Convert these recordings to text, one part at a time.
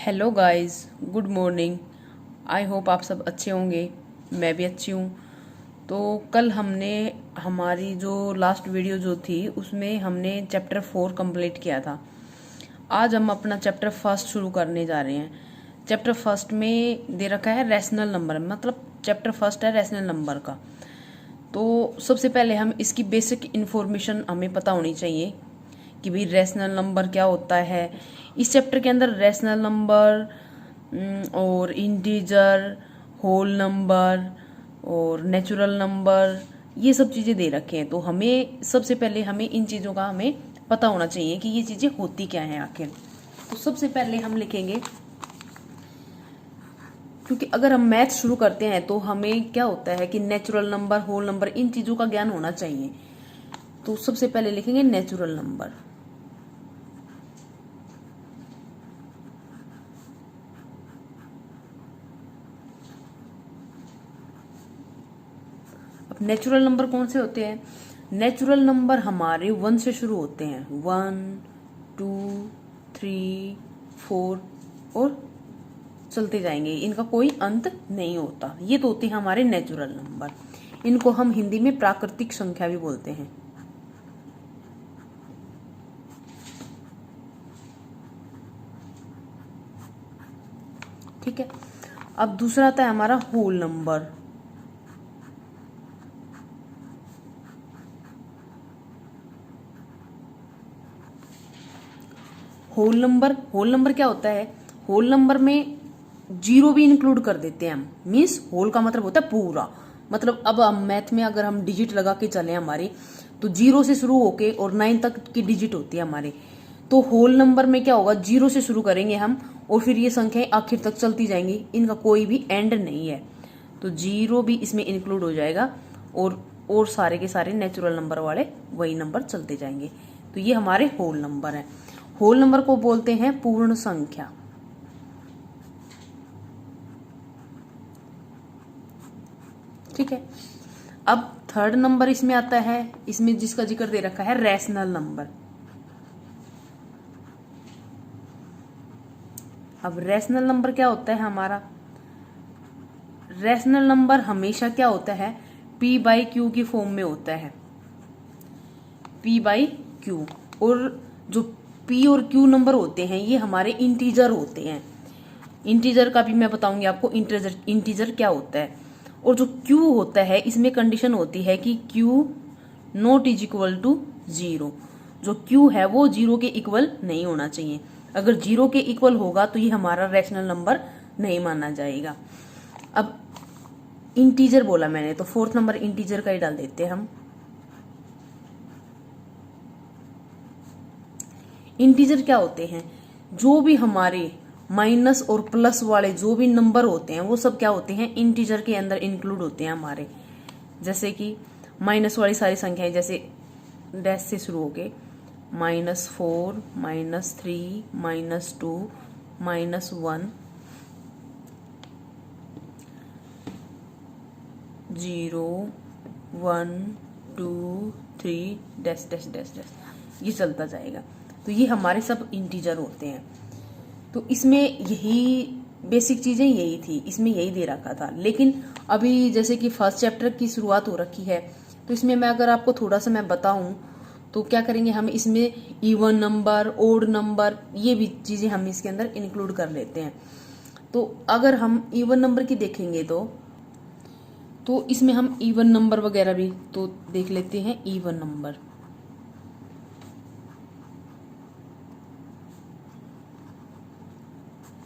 Hello guys, good morning. I hope आप सब अच्छे होंगे। मैं भी अच्छी हूँ। तो कल हमने हमारी जो लास्ट वीडियो जो थी उसमें हमने चैप्टर 4 कंप्लीट किया था। आज हम अपना चैप्टर फर्स्ट शुरू करने जा रहे हैं। चैप्टर फर्स्ट में दे रखा है रैशनल नंबर, मतलब चैप्टर फर्स्ट है रैशनल नंबर का। तो सबसे पहले हम इसकी बेसिक इन्फॉर्मेशन हमें पता होनी चाहिए कि भाई रैशनल नंबर क्या होता है। इस चैप्टर के अंदर रैशनल नंबर और इंटीजर, होल नंबर और नेचुरल नंबर, ये सब चीज़ें दे रखे हैं। तो हमें सबसे पहले हमें इन चीज़ों का हमें पता होना चाहिए कि ये चीज़ें होती क्या हैं आखिर। तो सबसे पहले हम लिखेंगे, क्योंकि अगर हम मैथ शुरू करते हैं तो हमें क्या होता है कि नेचुरल नंबर, होल नंबर, इन चीज़ों का ज्ञान होना चाहिए। तो सबसे पहले लिखेंगे नेचुरल नंबर। अब नेचुरल नंबर कौन से होते हैं? नेचुरल नंबर हमारे 1 से शुरू होते हैं। 1, 2, 3, 4 और चलते जाएंगे, इनका कोई अंत नहीं होता। ये तो होते हैं हमारे नेचुरल नंबर। इनको हम हिंदी में प्राकृतिक संख्या भी बोलते हैं। ठीक है। अब दूसरा आता है हमारा होल नंबर। होल नंबर क्या होता है? होल नंबर में जीरो भी इंक्लूड कर देते हैं हम। मीन्स होल का मतलब होता है पूरा। मतलब अब हम मैथ में अगर हम डिजिट लगा के चले हमारे, तो 0 से शुरू होके और 9 तक की डिजिट होती है हमारे। तो होल नंबर में क्या होगा, 0 से शुरू करेंगे हम और फिर ये संख्याएं आखिर तक चलती जाएंगी, इनका कोई भी एंड नहीं है। तो 0 भी इसमें इंक्लूड हो जाएगा और सारे के सारे नेचुरल नंबर वाले वही नंबर चलते जाएंगे। तो ये हमारे होल नंबर है। होल नंबर को बोलते हैं पूर्ण संख्या। ठीक है। अब थर्ड नंबर इसमें आता है, इसमें जिसका जिक्र दे रखा है रैशनल नंबर। अब रैशनल नंबर क्या होता है हमारा? रैशनल नंबर हमेशा क्या होता है, p बाई क्यू की फॉर्म में होता है। p by Q. और जो p और q नंबर होते हैं ये हमारे इंटीजर होते हैं। इंटीजर का भी मैं बताऊंगी आपको इंटीजर क्या होता है। और जो q होता है इसमें कंडीशन होती है कि q not is equal to 0। जो q है वो 0 के इक्वल नहीं होना चाहिए। अगर 0 के इक्वल होगा तो ये हमारा रैशनल नंबर नहीं माना जाएगा। अब इंटीजर बोला मैंने, तो फोर्थ नंबर इंटीजर का ही डाल देते हैं हम। इंटीजर क्या होते हैं? जो भी हमारे माइनस और प्लस वाले जो भी नंबर होते हैं वो सब क्या होते हैं, इंटीजर के अंदर इंक्लूड होते हैं हमारे। जैसे कि माइनस वाली सारी संख्याएं, जैसे डैश से शुरू होके -4, -3, -2, -1, 0, 1, 2, 3 डैश डैश डैश डैश, ये चलता जाएगा। तो ये हमारे सब इंटीजर होते हैं। तो इसमें यही बेसिक चीजें यही थी, इसमें यही दे रखा था। लेकिन अभी जैसे कि फर्स्ट चैप्टर की शुरुआत हो रखी है, तो इसमें मैं अगर आपको थोड़ा सा मैं बताऊं तो क्या करेंगे हम, इसमें इवन नंबर, ओड नंबर, ये भी चीजें हम इसके अंदर इंक्लूड कर लेते हैं। तो अगर हम इवन नंबर की देखेंगे तो इसमें हम इवन नंबर वगैरह भी तो देख लेते हैं। इवन नंबर,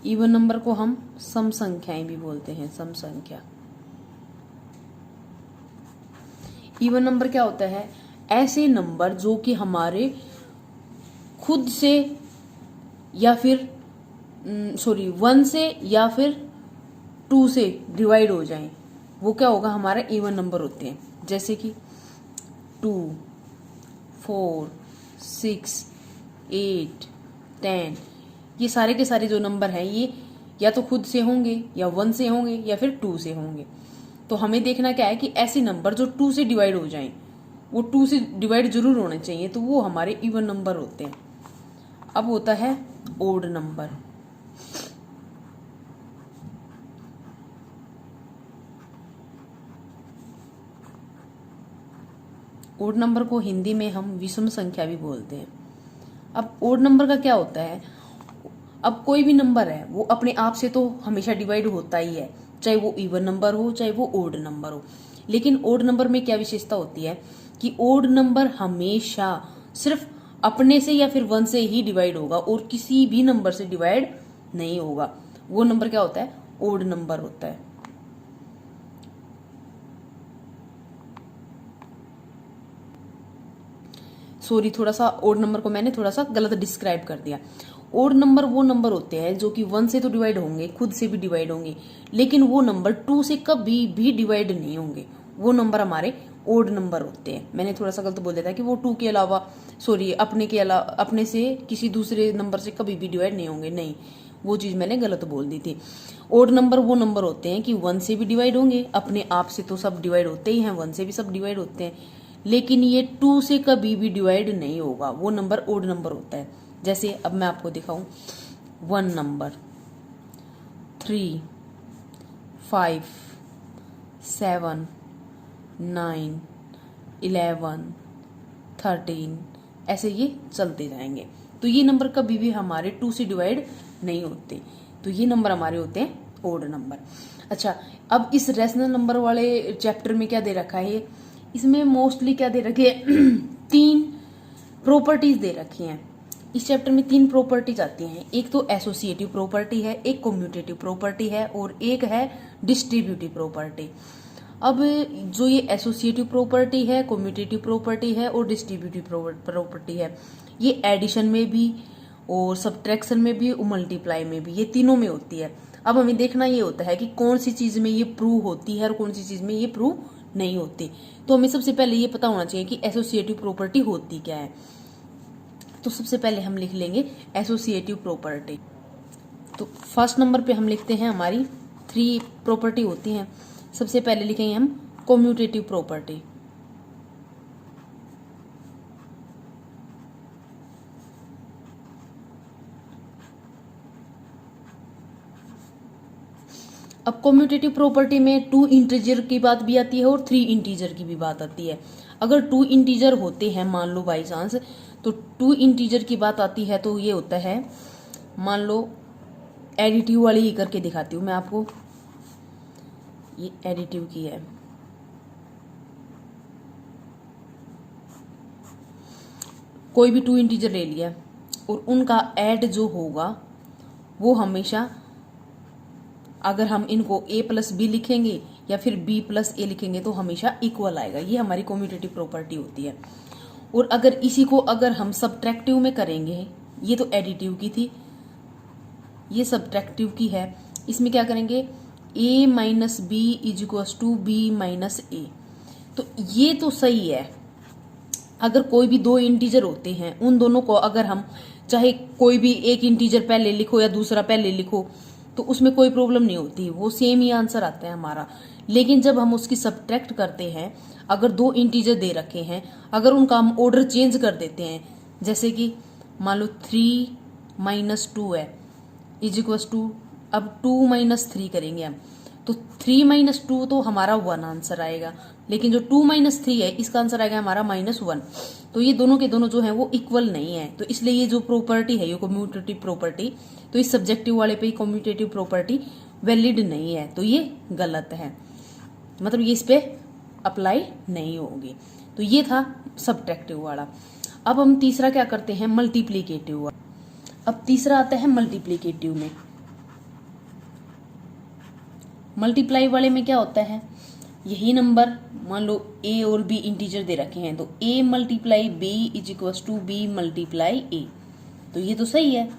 इवन नंबर को हम सम संख्याएं भी बोलते हैं। सम संख्या। इवन नंबर क्या होता है? ऐसे नंबर जो कि हमारे खुद से या फिर 1 से या फिर 2 से डिवाइड हो जाएं, वो क्या होगा, हमारा इवन नंबर होते हैं। जैसे कि 2, 4, 6, 8, 10, ये सारे के सारे जो नंबर हैं ये या तो खुद से होंगे या 1 से होंगे या फिर 2 से होंगे। तो हमें देखना क्या है कि ऐसे नंबर जो 2 से डिवाइड हो जाएं, वो 2 से डिवाइड जरूर होने चाहिए, तो वो हमारे इवन नंबर होते हैं। अब होता है ओड नंबर। ओड नंबर को हिंदी में हम विषम संख्या भी बोलते हैं। अब ओड नंबर का क्या होता है, अब कोई भी नंबर है वो अपने आप से तो हमेशा डिवाइड होता ही है, चाहे वो इवन नंबर हो चाहे वो ओड नंबर हो। लेकिन ओड नंबर में क्या विशेषता होती है कि ओड नंबर हमेशा सिर्फ अपने से या फिर 1 से ही डिवाइड होगा और किसी भी नंबर से डिवाइड नहीं होगा। वो नंबर क्या होता है, ओड नंबर होता है। सॉरी, थोड़ा सा ओड नंबर को मैंने थोड़ा सा गलत डिस्क्राइब कर दिया। ओड नंबर वो नंबर होते हैं जो कि 1 से तो डिवाइड होंगे, खुद से भी डिवाइड होंगे, लेकिन वो नंबर 2 से कभी भी डिवाइड नहीं होंगे। वो नंबर हमारे ओड नंबर होते हैं। मैंने थोड़ा सा गलत बोल दिया था कि वो 2 के अलावा, सॉरी, अपने के अलावा, अपने से किसी दूसरे नंबर से कभी भी डिवाइड नहीं होंगे, नहीं, वो चीज मैंने गलत बोल दी थी। ओड नंबर वो नंबर होते हैं कि 1 से भी डिवाइड होंगे, अपने आप से तो सब डिवाइड होते ही हैं, 1 से भी सब डिवाइड होते हैं, लेकिन ये 2 से कभी भी डिवाइड नहीं होगा। वो नंबर ओड नंबर होता है। जैसे अब मैं आपको दिखाऊं, 1 नंबर, 3, 5, 7, 9, 11, 13, ऐसे ये चलते जाएंगे। तो ये नंबर कभी भी हमारे 2 से डिवाइड नहीं होते। तो ये नंबर हमारे होते हैं ओड नंबर। अच्छा, अब इस रेशनल नंबर वाले चैप्टर में क्या दे रखा है, इसमें मोस्टली क्या दे रखी है 3 प्रॉपर्टीज दे रखी हैं। इस चैप्टर में 3 प्रॉपर्टीज आती हैं। एक तो एसोसिएटिव प्रॉपर्टी है, एक कम्यूटेटिव प्रॉपर्टी है और एक है डिस्ट्रीब्यूटिव प्रॉपर्टी। अब जो ये एसोसिएटिव प्रॉपर्टी है, कम्यूटेटिव प्रॉपर्टी है और डिस्ट्रीब्यूटिव प्रॉपर्टी है, ये एडिशन में भी और सब्ट्रैक्शन में भी और मल्टीप्लाई में भी, ये तीनों में होती है। अब हमें देखना ये होता है कि कौन सी चीज में ये प्रूव होती है और कौन सी चीज में ये प्रूव नहीं होती। तो हमें सबसे पहले ये पता होना चाहिए कि एसोसिएटिव प्रॉपर्टी होती क्या है। तो सबसे पहले हम लिख लेंगे एसोसिएटिव प्रॉपर्टी। तो फर्स्ट नंबर पे हम लिखते हैं हमारी 3 प्रॉपर्टी होती हैं। सबसे पहले लिखेंगे हम कम्यूटेटिव प्रॉपर्टी। अब कम्यूटेटिव प्रॉपर्टी में 2 इंटीजर की बात भी आती है और 3 इंटीजर की भी बात आती है। अगर 2 इंटीजर होते हैं, मान लो बाई चांस, तो 2 इंटीजर की बात आती है तो ये होता है, मान लो एडिटिव वाली ही करके दिखाती हूं मैं आपको। ये एडिटिव की है। कोई भी 2 इंटीजर ले लिया और उनका ऐड जो होगा वो हमेशा, अगर हम इनको a प्लस बी लिखेंगे या फिर b प्लस ए लिखेंगे तो हमेशा इक्वल आएगा। ये हमारी कम्यूटेटिव प्रॉपर्टी होती है। और अगर इसी को अगर हम सब्ट्रैक्टिव में करेंगे, ये तो एडिटिव की थी, ये सब्ट्रैक्टिव की है, इसमें क्या करेंगे, a minus b is equals to b minus a. तो ये तो सही है। अगर कोई भी 2 इंटीजर होते हैं, उन दोनों को अगर हम चाहे कोई भी एक इंटीजर पहले लिखो या दूसरा पहले लिखो तो उसमें कोई प्रॉब्लम नहीं होती, वो सेम ही आंसर आता है हमारा। लेकिन जब हम उसकी सब्ट्रैक्ट करते हैं, अगर 2 इंटीजर दे रखे हैं, अगर उनका हम ऑर्डर चेंज कर देते हैं, जैसे कि मान लो 3 माइनस 2 है इज इक्वल्स टू, अब 2 माइनस 3 करेंगे हम, तो 3 माइनस 2 तो हमारा 1 आंसर आएगा, लेकिन जो 2 माइनस 3 है इसका आंसर आएगा हमारा -1। तो ये दोनों के दोनों जो है वो इक्वल नहीं है। तो इसलिए ये जो प्रॉपर्टी है, ये कम्यूटेटिव प्रॉपर्टी, तो इस सब्जेक्टिव वाले पे कम्यूटेटिव प्रॉपर्टी वैलिड नहीं है, तो ये गलत है, मतलब ये इस पे अप्लाई नहीं होगी। तो ये था सब्ट्रैक्टिव वाला। अब हम तीसरा क्या करते हैं, मल्टीप्लीकेटिव वाला। अब तीसरा आता है मल्टीप्लीकेटिव में। मल्टीप्लाई वाले में क्या होता है, यही नंबर मान लो a और b इंटीजर दे रखे हैं, तो a multiply b is equals to b multiply a। तो ये तो सही है,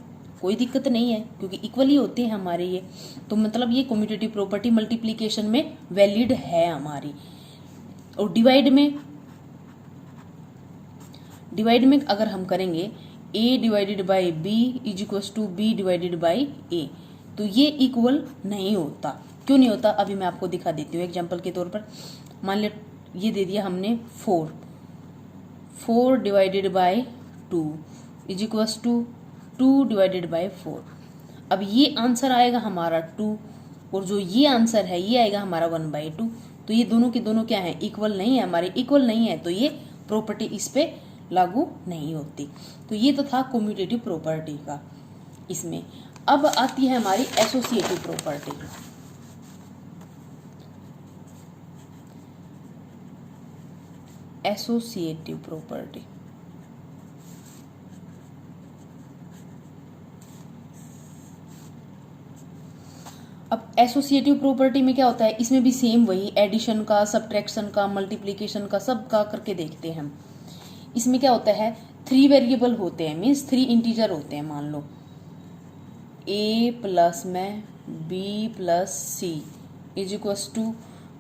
कोई दिक्कत नहीं है क्योंकि इक्वल ही होते हैं हमारे ये। तो मतलब ये कम्यूटेटिव प्रॉपर्टी मल्टीप्लिकेशन में वैलिड है हमारी। और डिवाइड में अगर हम करेंगे a divided by b is equals to b divided by a, तो ये इक्वल नहीं होता। क्यों नहीं होता, अभी मैं आपको दिखा देती हूँ एग्जांपल के तौर पर। मान ले ये दे दिया हमने 4 divided by 2 is equals to 2 divided by 4। अब ये आंसर आएगा हमारा 2 और जो ये आंसर है ये आएगा हमारा 1/2। तो ये दोनों के दोनों क्या है, इक्वल नहीं है हमारे, इक्वल नहीं है तो ये प्रॉपर्टी इस पे लागू नहीं होती। तो ये तो था कम्यूटेटिव प्रॉपर्टी का। इसमें अब आती है हमारी एसोसिएटिव प्रॉपर्टी। एसोसिएटिव प्रॉपर्टी अब एसोसिएटिव प्रॉपर्टी में क्या होता है, इसमें भी सेम वही एडिशन का, सब्ट्रैक्शन का, मल्टीप्लिकेशन का, सब का करके देखते हैं हम। इसमें क्या होता है, 3 वेरिएबल होते हैं, मीन्स 3 इंटीजर होते हैं। मान लो a प्लस में b plus C is equals to,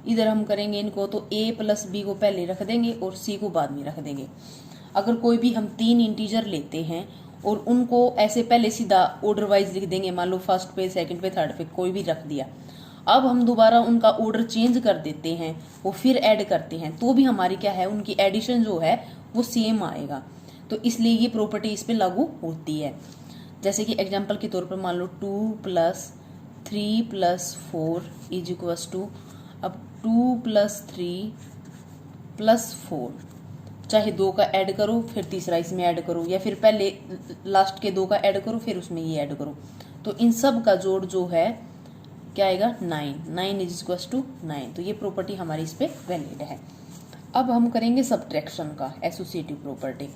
इधर हम करेंगे इनको तो a प्लस b को पहले रख देंगे और c को बाद में रख देंगे। अगर कोई भी हम 3 इंटीजर लेते हैं और उनको ऐसे पहले सीधा ऑर्डर वाइज लिख देंगे, मान लो फर्स्ट पे, सेकंड पे, थर्ड पे कोई भी रख दिया। अब हम दोबारा उनका ऑर्डर चेंज कर देते हैं और फिर ऐड करते हैं, तो भी हमारी क्या है, उनकी एडिशन जो है वो सेम आएगा। तो इसलिए ये प्रॉपर्टी इस पे लागू होती है। जैसे कि एग्जांपल के तौर पर मान लो 2 plus 3 plus 4 is equals to, अब 2 प्लस 3 प्लस 4, चाहे 2 का ऐड करो फिर तीसरा इसमें ऐड करो, या फिर पहले लास्ट के 2 का ऐड करो फिर उसमें ये ऐड करो, तो इन सब का जोड़ जो है क्या आएगा, 9 इज इक्वल टू 9। तो ये प्रॉपर्टी हमारी इस पे वैलिड है। अब हम करेंगे सब्ट्रैक्शन का एसोसिएटिव प्रॉपर्टी।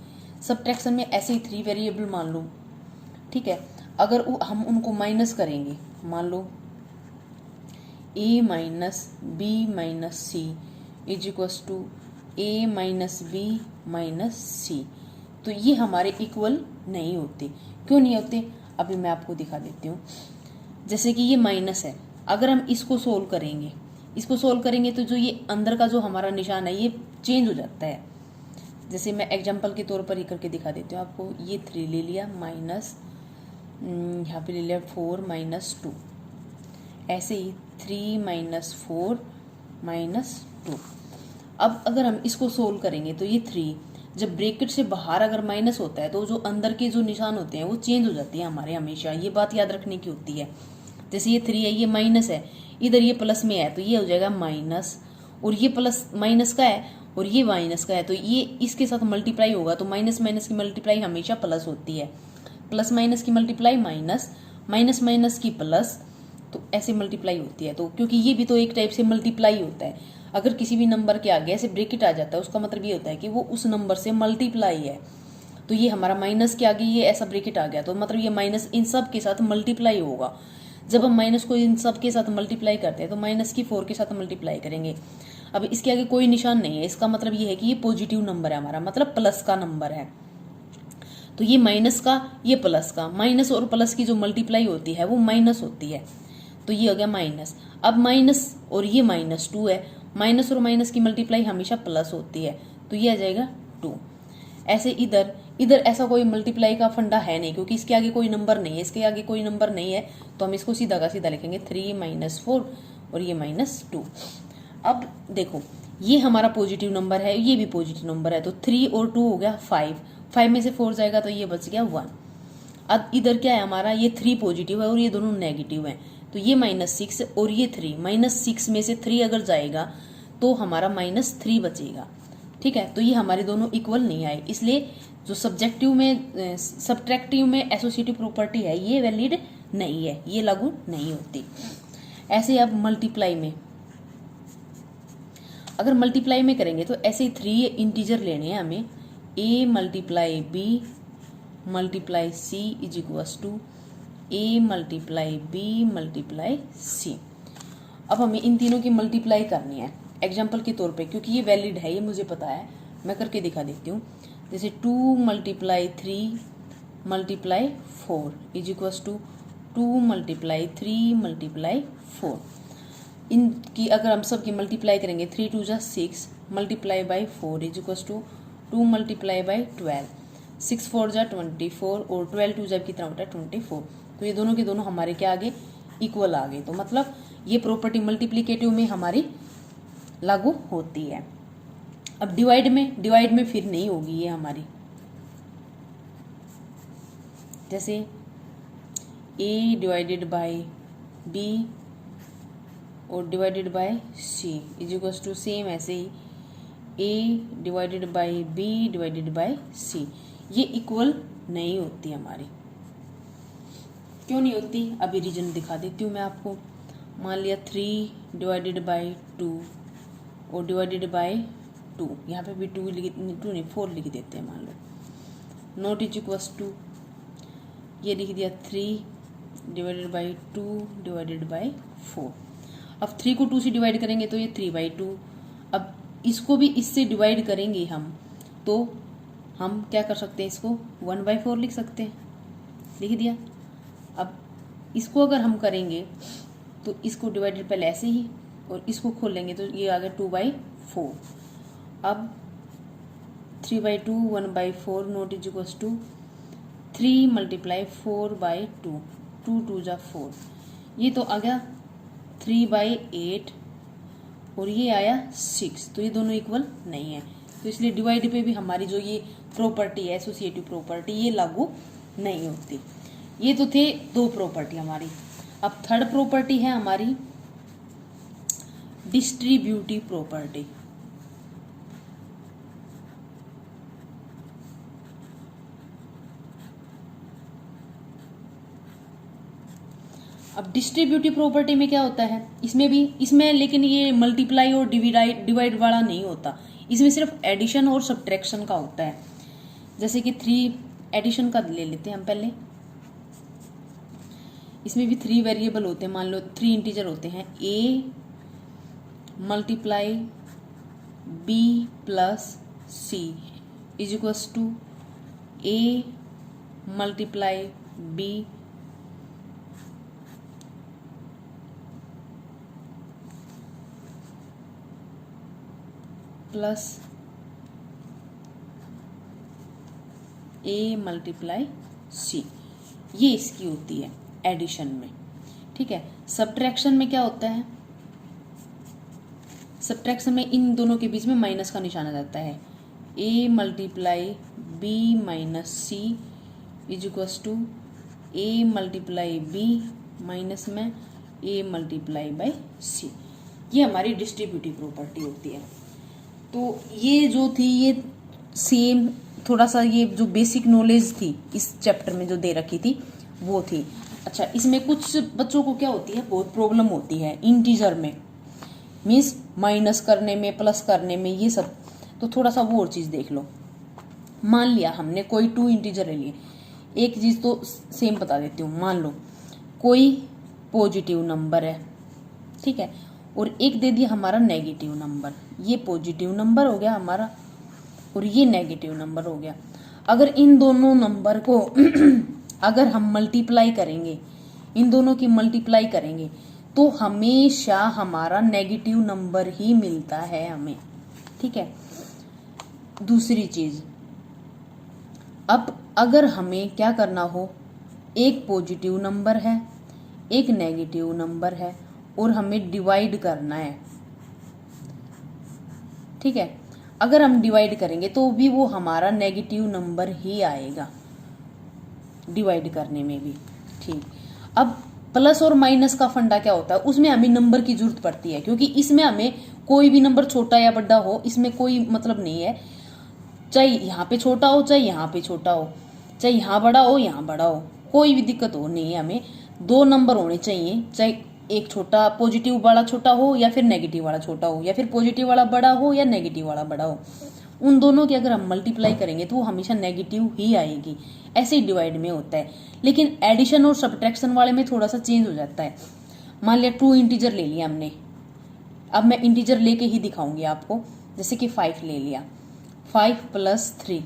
सब्ट्रैक्शन में ऐसे ही 3 वेरिएबल मान लो, ठीक है। अगर हम उनको माइनस करेंगे, मान लो a minus b minus c is equal to a minus b minus c, तो ये हमारे इक्वल नहीं होते। क्यों नहीं होते, अभी मैं आपको दिखा देती हूँ। जैसे कि ये माइनस है, अगर हम इसको सोल्व करेंगे तो जो ये अंदर का जो हमारा निशान है ये चेंज हो जाता है। जैसे मैं एग्जांपल के तौर पर ही करके दिखा देती हूँ आपको। ये 3 ले लिया माइनस, यहाँ पे ले लिया 4 माइनस 2, ऐसे ही 3 माइनस 4 माइनस 2। अब अगर हम इसको सोल्व करेंगे तो ये 3 जब ब्रैकेट से बाहर अगर माइनस होता है तो जो अंदर के जो निशान होते हैं वो चेंज हो जाती है हमारे, हमेशा ये बात याद रखने की होती है। जैसे ये 3 है, ये माइनस है, इधर ये प्लस में है तो ये हो जाएगा माइनस, और ये प्लस माइनस का है और ये माइनस का है तो ये इसके साथ मल्टीप्लाई होगा, तो माइनस माइनस की मल्टीप्लाई हमेशा प्लस होती है, प्लस माइनस की मल्टीप्लाई माइनस, माइनस माइनस की प्लस, तो ऐसे मल्टीप्लाई होती है। तो क्योंकि ये भी तो एक टाइप से मल्टीप्लाई होता है, अगर किसी भी नंबर के आगे ऐसे ब्रैकेट आ जाता है उसका मतलब ये होता है कि वो उस नंबर से मल्टीप्लाई है। तो ये हमारा माइनस के आगे ये ऐसा ब्रैकेट आ गया तो मतलब ये माइनस इन सब के साथ मल्टीप्लाई होगा। जब हम माइनस को इन सब के साथ मल्टीप्लाई करते हैं तो माइनस की 4 के साथ मल्टीप्लाई करेंगे। अब इसके आगे कोई निशान नहीं है, इसका मतलब ये है कि ये पॉजिटिव नंबर है हमारा, मतलब प्लस का नंबर है। तो ये माइनस का, ये प्लस का, माइनस और प्लस की जो मल्टीप्लाई होती है वो माइनस होती है, तो ये हो गया माइनस। अब माइनस और ये -2 है, माइनस और माइनस की मल्टीप्लाई हमेशा प्लस होती है, तो ये आ जाएगा 2। ऐसे इधर ऐसा कोई मल्टीप्लाई का फंडा है नहीं, क्योंकि इसके आगे कोई नंबर नहीं है, इसके आगे कोई नंबर नहीं है, तो हम इसको सीधा का सीधा लिखेंगे 3 माइनस 4 और ये -2। अब देखो ये हमारा पॉजिटिव नंबर है, ये भी पॉजिटिव नंबर है, तो 3 और 2 हो गया 5 में से 4 जाएगा तो ये बच गया 1। अब इधर क्या है हमारा, ये 3 पॉजिटिव है और ये दोनों नेगेटिव है, तो ये -6 और ये 3, -6 में से 3 अगर जाएगा तो हमारा -3 बचेगा, ठीक है। तो ये हमारे दोनों इक्वल नहीं आए, इसलिए जो सब्ट्रैक्टिव में एसोसिएटिव प्रॉपर्टी है ये वैलिड नहीं है, ये लागू नहीं होती। ऐसे अब मल्टीप्लाई में, अगर मल्टीप्लाई में करेंगे तो ऐसे ही 3 इंटीजर लेने हैं हमें, a multiply b multiply c is equals to a multiply b multiply c। अब हमें इन तीनों की मल्टीप्लाई करनी है एग्जाम्पल के तौर पे, क्योंकि ये वैलिड है, ये मुझे पता है, मैं करके दिखा देती हूँ। जैसे 2 multiply 3 multiply 4 is equals to 2 multiply 3 multiply 4। इनकी अगर हम सब की मल्टीप्लाई करेंगे 3 2 जा 6 multiply by 4 is equals to 2 multiply by 12, 6 4 जा 24 और 12 2 जा कितना होता है 24। तो ये दोनों के दोनों हमारे क्या आगे, इक्वल आ गए, तो मतलब ये प्रॉपर्टी मल्टीप्लिकेटिव में हमारी लागू होती है। अब डिवाइड में फिर नहीं होगी ये हमारी, जैसे a डिवाइडेड बाय b और divided by c is equal to same, ऐसे ही a divided by b divided by c, ये इक्वल नहीं होती हमारी। क्यों नहीं होती, अभी रीजन दिखा देती हूँ मैं आपको। मान लिया 3 डिवाइडेड बाई 2 और डिवाइडेड बाई 2, यहाँ पे भी 2 नहीं 4 लिख देते हैं मान लो। नॉट इज इक्वल्स टू, ये लिख दिया 3 डिवाइडेड बाई 2 डिवाइडेड बाई 4। अब 3 को 2 से डिवाइड करेंगे तो ये 3/2। अब इसको भी इससे डिवाइड करेंगे हम, तो हम क्या कर सकते हैं, इसको 1/4 लिख सकते हैं, लिख दिया। अब इसको अगर हम करेंगे तो इसको डिवाइडेड पहले ऐसे ही और इसको खोलेंगे तो ये आ गया 2/4। अब 3/2 1/4 नॉट इज इक्वल्स टू 3 × 4/2, 2 2 जा 4, ये तो आ गया 3/8 और ये आया 6, तो ये दोनों इक्वल नहीं है। तो इसलिए डिवाइड पे भी हमारी जो ये प्रॉपर्टी है एसोसिएटिव प्रॉपर्टी, ये लागू नहीं होती। ये तो थे 2 प्रॉपर्टी हमारी। अब थर्ड प्रॉपर्टी है हमारी डिस्ट्रीब्यूटिव प्रॉपर्टी। अब डिस्ट्रीब्यूटिव प्रॉपर्टी में क्या होता है, इसमें लेकिन ये मल्टीप्लाई और डिवाइड वाला नहीं होता, इसमें सिर्फ एडिशन और सब्ट्रैक्शन का होता है। जैसे कि 3 एडिशन का ले लेते हैं हम पहले। इसमें भी 3 वेरिएबल होते हैं, मान लो 3 इंटीजर होते हैं। a multiply b plus c is equals to a multiply b plus a multiply c, ये इसकी होती है एडिशन में। ठीक है, सब्ट्रैक्शन में क्या होता है, सब्ट्रैक्शन में इन दोनों के बीच में माइनस का निशान आ जाता है। a multiply b minus c is equals to a multiply b minus में a मल्टीप्लाई बाई c, ये हमारी डिस्ट्रीब्यूटिव प्रॉपर्टी होती है। तो ये जो थी ये सेम, थोड़ा सा ये जो बेसिक नॉलेज थी इस चैप्टर में जो दे रखी थी वो थी। अच्छा, इसमें कुछ बच्चों को क्या होती है, बहुत प्रॉब्लम होती है इंटीजर में, मीन्स माइनस करने में, प्लस करने में, ये सब। तो थोड़ा सा वो और चीज देख लो। मान लिया हमने कोई 2 इंटीजर ले लिए, एक चीज तो सेम बता देती हूँ। मान लो कोई पॉजिटिव नंबर है, ठीक है, और एक दे दिया हमारा नेगेटिव नंबर। ये पॉजिटिव नंबर हो गया हमारा और ये नेगेटिव नंबर हो गया। अगर इन दोनों नंबर को अगर हम मल्टीप्लाई करेंगे, इन दोनों की मल्टीप्लाई करेंगे, तो हमेशा हमारा नेगेटिव नंबर ही मिलता है हमें। ठीक है, दूसरी चीज, अब अगर हमें क्या करना हो, एक पॉजिटिव नंबर है, एक नेगेटिव नंबर है और हमें डिवाइड करना है। ठीक है, अगर हम डिवाइड करेंगे तो भी वो हमारा नेगेटिव नंबर ही आएगा डिवाइड करने में भी। ठीक, अब प्लस और माइनस का फंडा क्या होता है, उसमें हमें नंबर की जरूरत पड़ती है, क्योंकि इसमें हमें कोई भी नंबर छोटा या बड़ा हो, इसमें कोई मतलब नहीं है। चाहे यहाँ पे छोटा हो, चाहे यहाँ पे छोटा हो, चाहे यहाँ बड़ा हो, यहाँ बड़ा हो, कोई भी दिक्कत हो नहीं है। हमें 2 नंबर होने चाहिए, चाहे एक छोटा पॉजिटिव वाला छोटा हो या फिर नेगेटिव वाला छोटा हो, या फिर पॉजिटिव वाला बड़ा हो या नेगेटिव वाला बड़ा हो। उन दोनों की अगर हम मल्टीप्लाई करेंगे तो वो हमेशा नेगेटिव ही आएगी। ऐसे ही डिवाइड में होता है, लेकिन एडिशन और सब्ट्रैक्शन वाले में थोड़ा सा चेंज हो जाता है। मान लिया 2 इंटीजर ले लिया हमने, अब मैं इंटीजर लेके ही दिखाऊंगी आपको। जैसे कि 5 ले लिया, 5 + 3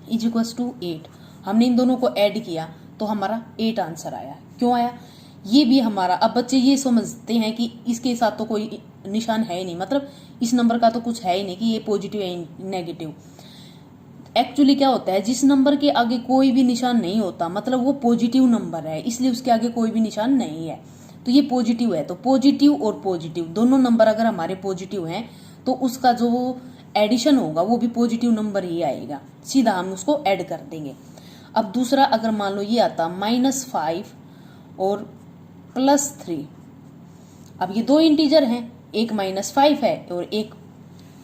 इज इक्वल्स टू 8। हमने इन दोनों को ऐड किया तो हमारा 8 आंसर आया। क्यों आया, ये भी हमारा, अब बच्चे ये समझते हैं कि इसके साथ तो कोई निशान है ही नहीं, मतलब इस नंबर का तो कुछ है ही नहीं कि ये पॉजिटिव है नेगेटिव। एक्चुअली क्या होता है, जिस नंबर के आगे कोई भी निशान नहीं होता मतलब वो पॉजिटिव नंबर है, इसलिए उसके आगे कोई भी निशान नहीं है, तो ये पॉजिटिव है। तो पॉजिटिव और पॉजिटिव दोनों नंबर अगर हमारे पॉजिटिव हैं तो उसका जो एडिशन होगा वो भी पॉजिटिव नंबर ही आएगा, सीधा हम उसको ऐड कर देंगे। अब दूसरा, अगर मान लो ये आता -5 और +3, अब ये 2 इंटीजर हैं, एक -5 है और एक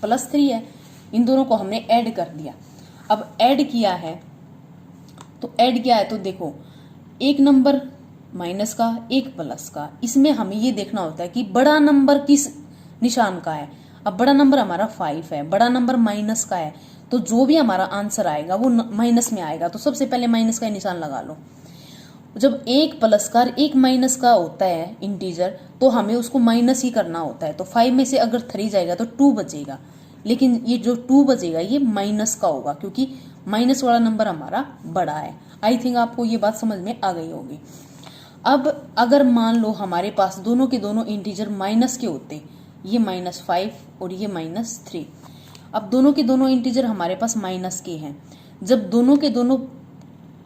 +3 है। इन दोनों को हमने ऐड कर दिया। अब ऐड किया है तो देखो एक नंबर माइनस का, एक प्लस का। इसमें हमें ये देखना होता है कि बड़ा नंबर किस निशान का है। अब बड़ा नंबर हमारा 5 है, बड़ा नंबर माइनस का है, तो जो भी हमारा आंसर आएगा वो माइनस में आएगा। तो सबसे पहले माइनस का निशान लगा लो। जब एक प्लस का और एक माइनस का होता है इंटीजर, तो हमें उसको माइनस ही करना होता है। तो 5 में से अगर 3 जाएगा तो 2 बचेगा, लेकिन ये जो 2 बचेगा ये माइनस का होगा, क्योंकि माइनस वाला नंबर हमारा बड़ा है। आई थिंक आपको ये बात समझ में आ गई होगी। अब अगर मान लो हमारे पास दोनों के दोनों इंटीजर माइनस के होते, ये -5 और ये -3। अब दोनों के दोनों इंटीजर हमारे पास माइनस के हैं। जब दोनों के दोनों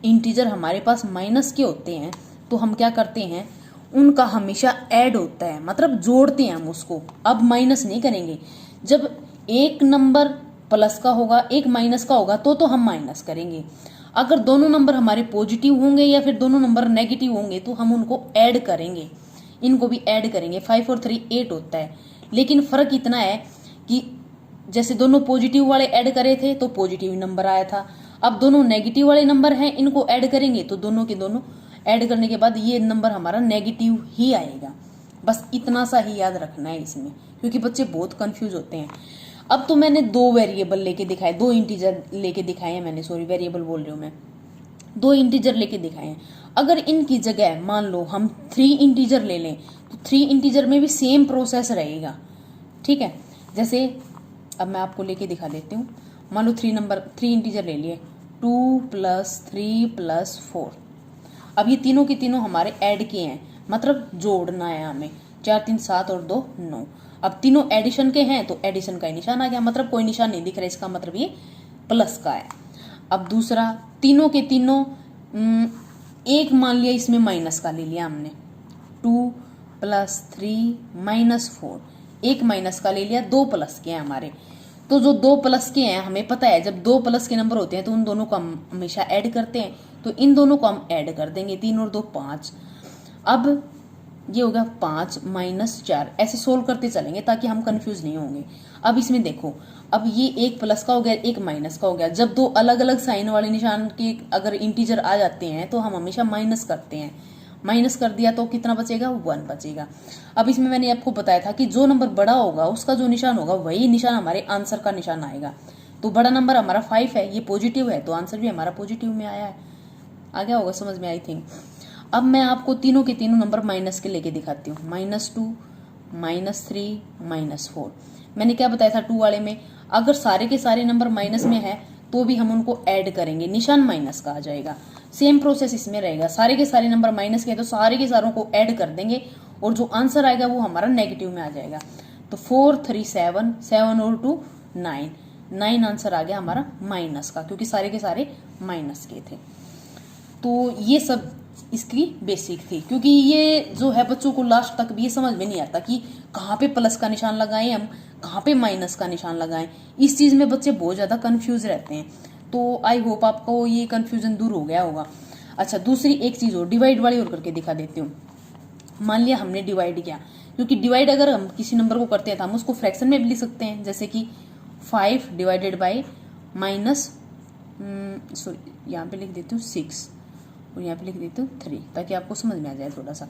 इंटीजर हमारे पास माइनस के होते हैं तो हम क्या करते हैं, उनका हमेशा ऐड होता है, मतलब जोड़ते हैं हम उसको। अब माइनस नहीं करेंगे। जब एक नंबर प्लस का होगा, एक माइनस का होगा, तो हम माइनस करेंगे। अगर दोनों नंबर हमारे पॉजिटिव होंगे या फिर दोनों नंबर नेगेटिव होंगे तो हम उनको ऐड करेंगे, इनको भी ऐड करेंगे। 5 और 3 8 होता है। लेकिन फर्क इतना है कि जैसे दोनों पॉजिटिव वाले ऐड करे थे तो पॉजिटिव नंबर आया था। अब दोनों नेगेटिव वाले नंबर हैं, इनको ऐड करेंगे तो दोनों के दोनों ऐड करने के बाद ये नंबर हमारा नेगेटिव ही आएगा। बस इतना सा ही याद रखना है इसमें, क्योंकि बच्चे बहुत कंफ्यूज होते हैं। अब तो मैंने 2 वेरिएबल लेके दिखाए, 2 इंटीजर लेके दिखाए हैं मैंने, सॉरी वेरिएबल बोल रही हूँ मैं, 2 इंटीजर लेके दिखाए हैं। अगर इनकी जगह मान लो हम 3 इंटीजर ले लें तो 3 इंटीजर में भी सेम प्रोसेस रहेगा। ठीक है, जैसे अब मैं आपको लेके दिखा देती हूँ। मान लो 3 इंटीजर ले लिए, 2 + 3 + 4। अब ये तीनों के तीनों हमारे ऐड किए हैं, मतलब जोड़ना है हमें। 4 3 7 और 2 9। अब तीनों एडिशन के हैं तो एडिशन का ही निशान आ गया, मतलब कोई निशान नहीं दिख रहा, इसका मतलब ये प्लस का है। अब दूसरा, तीनों के तीनों एक मान लिया इसमें माइनस का ले लिया हमने, 2 + 3 - 4। एक माइनस का ले लिया, 2 प्लस के हैं हमारे। तो जो 2 प्लस के हैं हमें पता है जब 2 प्लस के नंबर होते हैं तो उन दोनों को हम हमेशा ऐड करते हैं, तो इन दोनों को हम ऐड कर देंगे। 3 और 2 5। अब ये हो गया 5 - 4। ऐसे सोल्व करते चलेंगे ताकि हम कंफ्यूज नहीं होंगे। अब इसमें देखो, अब ये एक प्लस का हो गया, एक माइनस का हो गया। जब 2 अलग अलग साइन वाले निशान के अगर इंटीजर आ जाते हैं तो हम हमेशा माइनस करते हैं। माइनस कर दिया तो कितना बचेगा, 1 बचेगा। अब इसमें मैंने आपको बताया था कि जो नंबर बड़ा होगा उसका जो निशान होगा वही निशान हमारे आंसर का निशान आएगा। तो बड़ा नंबर हमारा 5 है, ये पॉजिटिव है, तो आंसर भी हमारा पॉजिटिव में आया है। आ गया होगा समझ में, आई थिंक। अब मैं आपको तीनों के तीनों नंबर माइनस के लेके दिखाती हूँ। -2 -3 -4। मैंने क्या बताया था 2 वाले में, अगर सारे के सारे नंबर माइनस में है तो भी हम उनको ऐड करेंगे, निशान माइनस का आ जाएगा। सेम प्रोसेस इसमें रहेगा, सारे के सारे नंबर माइनस के हैं तो सारे के सारों को ऐड कर देंगे और जो आंसर आएगा वो हमारा नेगेटिव में आ जाएगा। तो 4 3 7 7 और 2 9 9 आंसर आ गया हमारा माइनस का, क्योंकि सारे के सारे माइनस के थे। तो ये सब इसकी बेसिक थी, क्योंकि ये जो है बच्चों को लास्ट तक भी ये समझ में नहीं आता कि कहाँ पे प्लस का निशान लगाएं हम, कहाँ पे माइनस का निशान लगाएं। इस चीज में बच्चे बहुत ज्यादा कंफ्यूज रहते हैं। तो आई होप आपको ये कंफ्यूजन दूर हो गया होगा। अच्छा, दूसरी एक चीज और डिवाइड वाली और करके दिखा देती हूँ। मान लिया हमने डिवाइड किया, क्योंकि डिवाइड अगर हम किसी नंबर को करते हैं तो हम उसको फ्रैक्शन में भी लिख सकते हैं, जैसे कि 5 डिवाइडेड बाई यहाँ पे लिख देती हूँ 6 और यहाँ पे लिख देती हूँ 3, ताकि आपको समझ में आ जाए थोड़ा सा।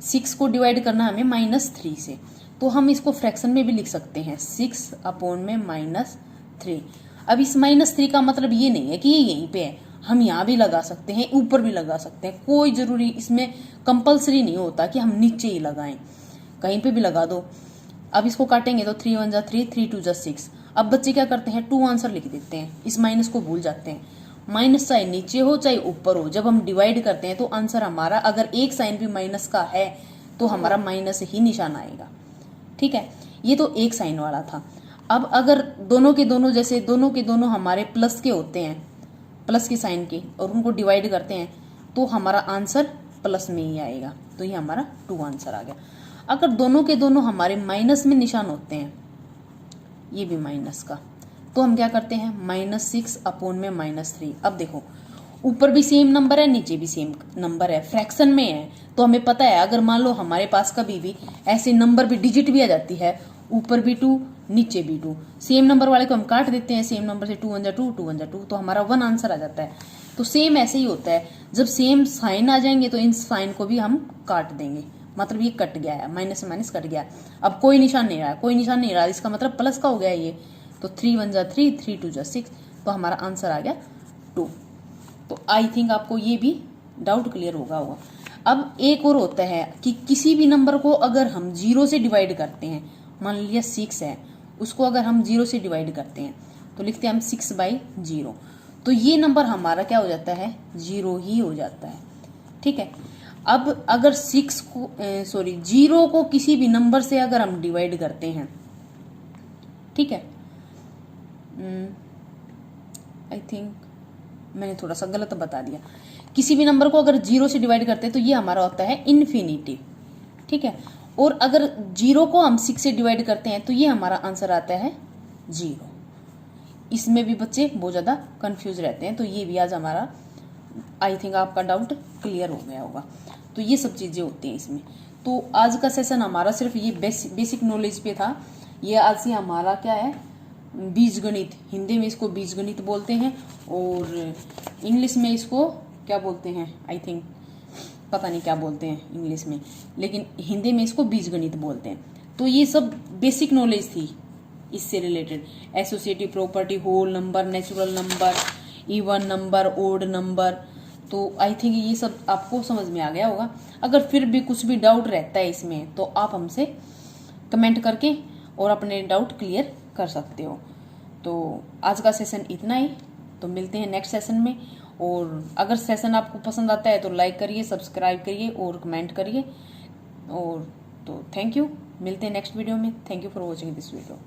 6 को डिवाइड करना हमें -3 से, तो हम इसको फ्रैक्शन में भी लिख सकते हैं, 6/-3। अब इस -3 का मतलब ये नहीं है कि ये यहीं पे है, हम यहाँ भी लगा सकते हैं, ऊपर भी लगा सकते हैं, कोई जरूरी इसमें कंपलसरी नहीं होता कि हम नीचे ही लगाएं, कहीं पे भी लगा दो। अब इसको काटेंगे तो 3 1 जा 3, 3 2 जा 6। अब बच्चे क्या करते हैं, 2 आंसर लिख देते हैं, इस माइनस को भूल जाते हैं। माइनस चाहे नीचे हो चाहे ऊपर हो, जब हम डिवाइड करते हैं तो आंसर हमारा अगर एक साइन भी माइनस का है तो हमारा माइनस ही निशान आएगा। ठीक है, ये तो एक साइन वाला था। अब अगर दोनों के दोनों, जैसे दोनों के दोनों हमारे प्लस के होते हैं, प्लस के साइन के, और उनको डिवाइड करते हैं तो हमारा आंसर प्लस में ही आएगा। तो ये हमारा 2 आंसर आ गया। अगर दोनों के दोनों हमारे माइनस में निशान होते हैं, ये भी माइनस का, तो हम क्या करते हैं, -6/-3। अब देखो, ऊपर भी सेम नंबर है, नीचे भी सेम नंबर है, फ्रैक्शन में है, तो हमें पता है अगर मान लो हमारे पास कभी भी ऐसे नंबर भी डिजिट भी आ जाती है, ऊपर भी 2 नीचे भी 2। सेम नंबर वाले को हम काट देते हैं, सेम नंबर से 2 1 2 2 1 2, तो हमारा 1 आंसर आ जाता है। तो सेम ऐसे ही होता है, जब सेम साइन आ जाएंगे तो इन साइन को भी हम काट देंगे, मतलब ये कट गया है, माइनस से माइनस कट गया। अब कोई निशान नहीं रहा, कोई निशान नहीं रहा, इसका मतलब प्लस का हो गया ये। तो 3 1 3, 3 2 6, तो हमारा आंसर आ गया 2। तो आई थिंक आपको ये भी डाउट क्लियर होगा। अब एक और होता है कि किसी भी नंबर को अगर हम 0 से डिवाइड करते हैं, मान लिया 6 है, उसको अगर हम 0 से डिवाइड करते हैं तो लिखते हैं हम 6/0, तो ये नंबर हमारा क्या हो जाता है, 0 ही हो जाता है। ठीक है। अब अगर 0 को किसी भी नंबर से अगर हम डिवाइड करते हैं, ठीक है, आई थिंक मैंने थोड़ा सा गलत बता दिया, किसी भी नंबर को अगर 0 से डिवाइड करते हैं तो ये हमारा होता है इन्फिनिटी। ठीक है। और अगर 0 को हम 6 से डिवाइड करते हैं तो ये हमारा आंसर आता है 0। इसमें भी बच्चे बहुत ज़्यादा कंफ्यूज रहते हैं, तो ये भी आज हमारा आई थिंक आपका डाउट क्लियर हो गया होगा। तो ये सब चीज़ें होती हैं इसमें। तो आज का सेशन हमारा सिर्फ ये बेसिक नॉलेज पे था। ये आज से हमारा क्या है, बीजगणित, हिंदी में इसको बीजगणित बोलते हैं और इंग्लिश में इसको क्या बोलते हैं, आई थिंक पता नहीं क्या बोलते हैं इंग्लिश में, लेकिन हिंदी में इसको बीजगणित बोलते हैं। तो ये सब बेसिक नॉलेज थी इससे related, associative property, whole number, natural number, even number, odd number. तो आई थिंक ये सब आपको समझ में आ गया होगा। अगर फिर भी कुछ भी डाउट रहता है इसमें तो आप हमसे कमेंट करके और अपने डाउट क्लियर कर सकते हो। तो आज का सेशन इतना ही, तो मिलते हैं नेक्स्ट सेशन में। और अगर सेशन आपको पसंद आता है तो लाइक करिए, सब्सक्राइब करिए और कमेंट करिए। और तो थैंक यू, मिलते हैं नेक्स्ट वीडियो में। Thank you for watching this video.